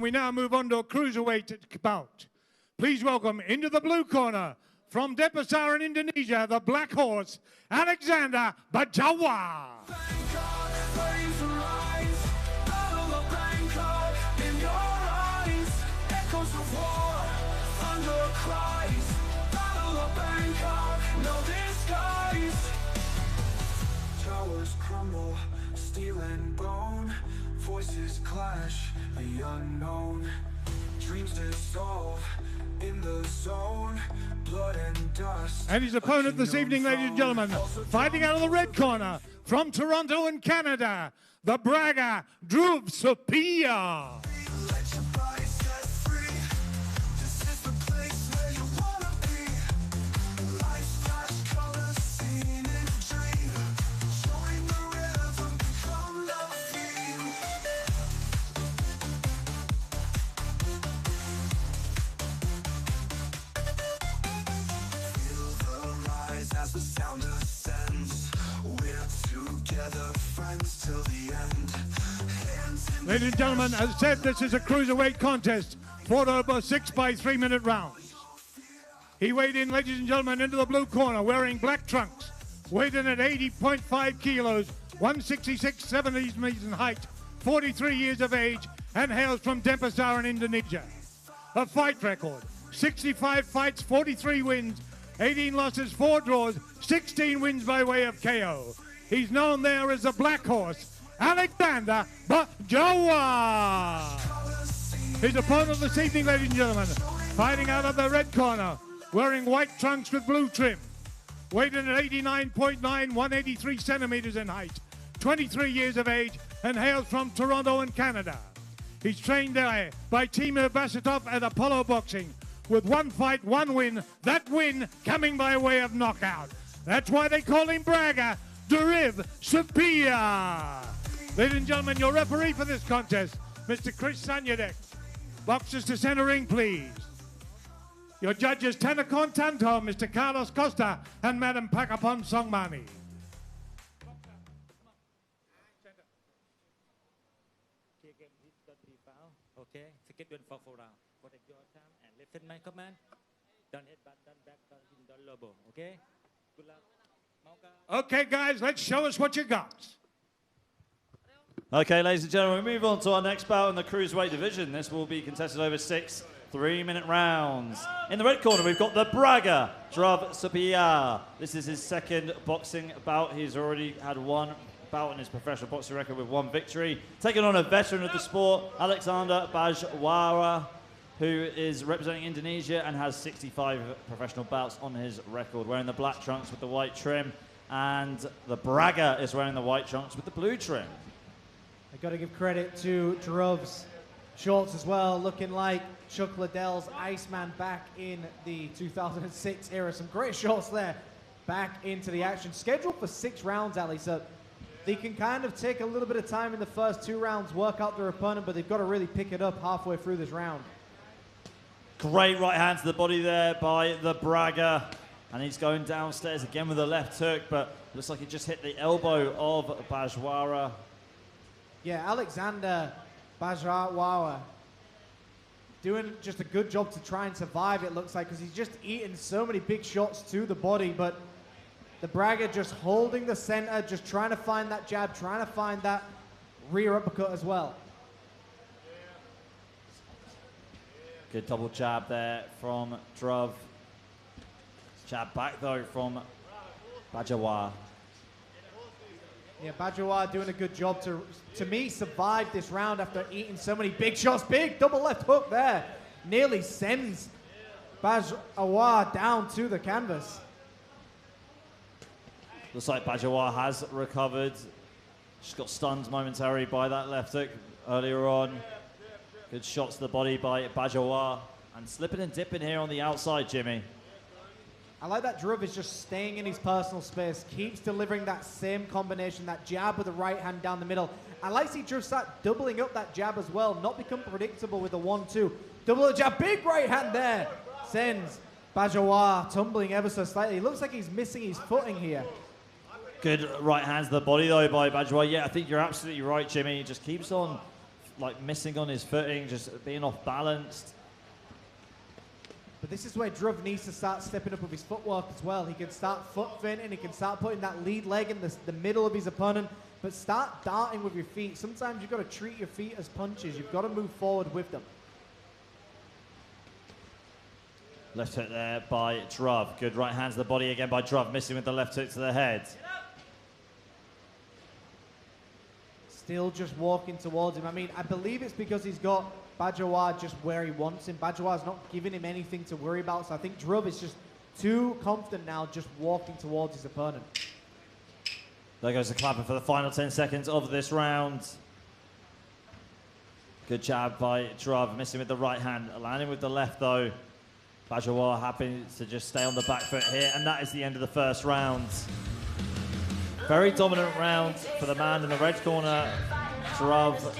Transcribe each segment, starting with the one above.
we now move on to a cruiserweight bout. Please welcome into the blue corner from Denpasar in Indonesia, the black horse, Alexander Bajawa. Crumble, steel and bone, voices clash, the unknown, dreams dissolve in the zone, blood and dust. And his opponent this evening, ladies and gentlemen, fighting out of the red corner from Toronto in Canada, the bragger Dhruv Supeyia. As the sound ascends, we're together, friends till the end. Ladies and gentlemen, as I said, this is a cruiserweight contest, fought over 6 by 3 minute rounds. He weighed in, ladies and gentlemen, into the blue corner, wearing black trunks, weighed in at 80.5 kilos, 166 centimeters in height, 43 years of age, and hails from Denpasar in Indonesia. A fight record, 65 fights, 43 wins, 18 losses, 4 draws, 16 wins by way of KO. He's known there as the black horse, Alexander Bajawa. His opponent this evening, ladies and gentlemen, fighting out of the red corner, wearing white trunks with blue trim, weighed in at 89.9, 183 centimeters in height, 23 years of age, and hails from Toronto in Canada. He's trained there by Timur Basitov at Apollo Boxing, with 1 fight, 1 win, that win coming by way of knockout. That's why they call him bragger, Dhruv Supeyia. Ladies and gentlemen, your referee for this contest, Mr. Chris Sanyadek. Boxers to center ring, please. Your judges, Tanakon Tanto, Mr. Carlos Costa, and Madam Pakapon Songmani. Okay, second one for 4 rounds. Protect your time and listen my command. Don't hit back, don't back, don't hit, don't lobo. Okay? Good luck. Okay, guys, let's show us what you got. Okay, ladies and gentlemen, we move on to our next bout in the cruiserweight division. This will be contested over 6 3-minute rounds. In the red corner, we've got the bragger, Dhruv Supeyia. This is his second boxing bout. He's already had 1 bout in his professional boxing record with 1 victory. Taking on a veteran of the sport, Alexander Bajawa, who is representing Indonesia and has 65 professional bouts on his record, wearing the black trunks with the white trim, and the bragger is wearing the white trunks with the blue trim. I've got to give credit to Dhruv's shorts as well, looking like Chuck Liddell's Iceman back in the 2006 era. Some great shorts there, back into the action. Scheduled for 6 rounds, Ali, so they can kind of take a little bit of time in the first 2 rounds, work out their opponent, but they've got to really pick it up halfway through this round. Great right hand to the body there by the bragger. And he's going downstairs again with a left hook, but looks like he just hit the elbow of Bajawa. Yeah, Alexander Bajawa doing just a good job to try and survive, it looks like, because he's just eating so many big shots to the body, but the bragger just holding the center, just trying to find that jab, trying to find that rear uppercut as well. Good double jab there from Dhruv. Jab back though from Bajawa. Yeah, Bajawa doing a good job to me, survive this round after eating so many big shots. Big double left hook there. Nearly sends Bajawa down to the canvas. Looks like Bajawa has recovered. Just got stunned momentarily by that left hook earlier on. Good shots to the body by Bajawa. And slipping and dipping here on the outside, Jimmy. I like that Dhruv is just staying in his personal space, keeps delivering that same combination, that jab with the right hand down the middle. I like to see Dhruv start doubling up that jab as well, not become predictable with the 1-2. Double the jab, big right hand there. Sends Bajawa tumbling ever so slightly. It looks like he's missing his footing here. Good right hands to the body though by Bajawa. Yeah, I think you're absolutely right, Jimmy. He just keeps on like missing on his footing, just being off balanced. But this is where Dhruv needs to start stepping up with his footwork as well. He can start foot finting, he can start putting that lead leg in the middle of his opponent, but start darting with your feet. Sometimes you've got to treat your feet as punches. You've got to move forward with them. Left hook there by Dhruv. Good right hand to the body again by Dhruv, missing with the left hook to the head. Still just walking towards him. I mean, I believe it's because he's got Bajawa just where he wants him. Bajawa's not giving him anything to worry about, so I think Dhruv is just too confident now just walking towards his opponent. There goes the clapper for the final 10 seconds of this round. Good jab by Dhruv, missing with the right hand, landing with the left though. Bajawa happy to just stay on the back foot here, and that is the end of the first round. Very dominant round for the man in the red corner, Dhruv,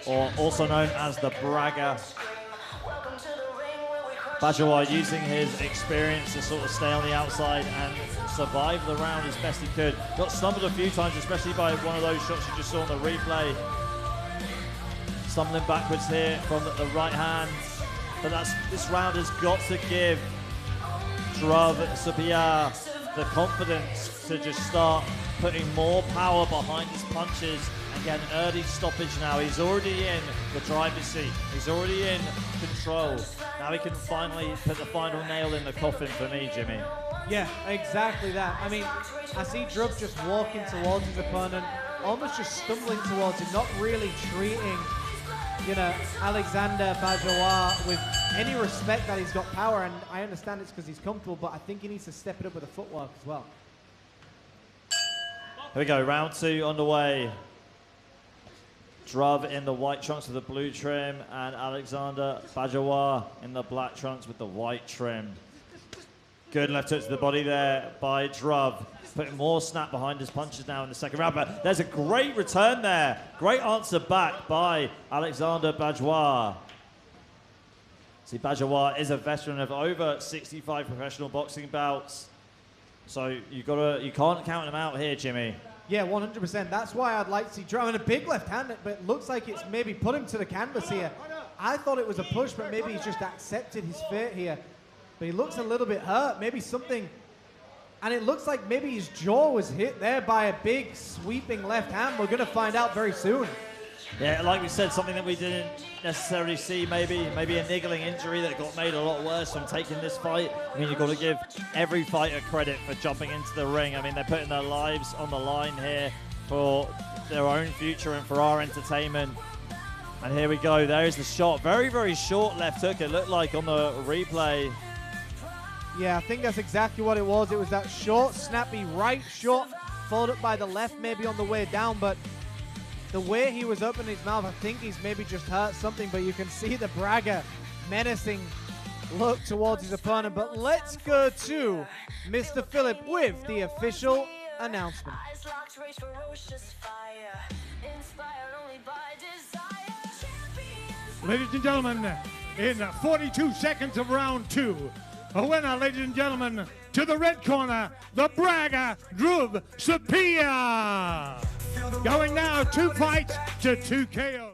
or also known as the Bragger. Bajawa using his experience to sort of stay on the outside and survive the round as best he could. Got stumbled a few times, especially by one of those shots you just saw on the replay. Stumbling backwards here from the right hand. But this round has got to give Dhruv Supeyia the confidence to just start putting more power behind his punches and get an early stoppage now. He's already in the driver's seat. He's already in control. Now he can finally put the final nail in the coffin for me, Jimmy. Yeah, exactly that. I mean, I see Dhruv just walking towards his opponent, almost just stumbling towards him, not really treating, you know, Alexander Bajawa with any respect that he's got power, and I understand it's because he's comfortable, but I think he needs to step it up with the footwork as well. Here we go, round two underway. Dhruv in the white trunks with the blue trim, and Alexander Bajawa in the black trunks with the white trim. Good left hook to the body there by Dhruv. Putting more snap behind his punches now in the second round, but there's a great return there. Great answer back by Alexander Bajawa. See, Bajawa is a veteran of over 65 professional boxing bouts. So you can't count him out here, Jimmy. Yeah, 100%. That's why I'd like to see Dhruv in a big left hand, but it looks like it's maybe put him to the canvas here. I thought it was a push, but maybe he's just accepted his fate here. But he looks a little bit hurt, maybe something. And it looks like maybe his jaw was hit there by a big sweeping left hand. We're going to find out very soon. Yeah, like we said, something that we didn't necessarily see, maybe a niggling injury that got made a lot worse from taking this fight. I mean, you've got to give every fighter credit for jumping into the ring. I mean, they're putting their lives on the line here for their own future and for our entertainment. And here we go, there's the shot. Very, very short left hook, it looked like on the replay. Yeah, I think that's exactly what it was. It was that short, snappy right shot, followed up by the left maybe on the way down, but the way he was opening his mouth, I think he's maybe just hurt something, but you can see the Bragger menacing look towards his opponent. But let's go to Mr. Phillip with the official announcement. Ladies and gentlemen, in 42 seconds of round two, a winner, ladies and gentlemen, to the red corner, the Bragger, Dhruv Supeyia. Going now 2 fights to 2 KO.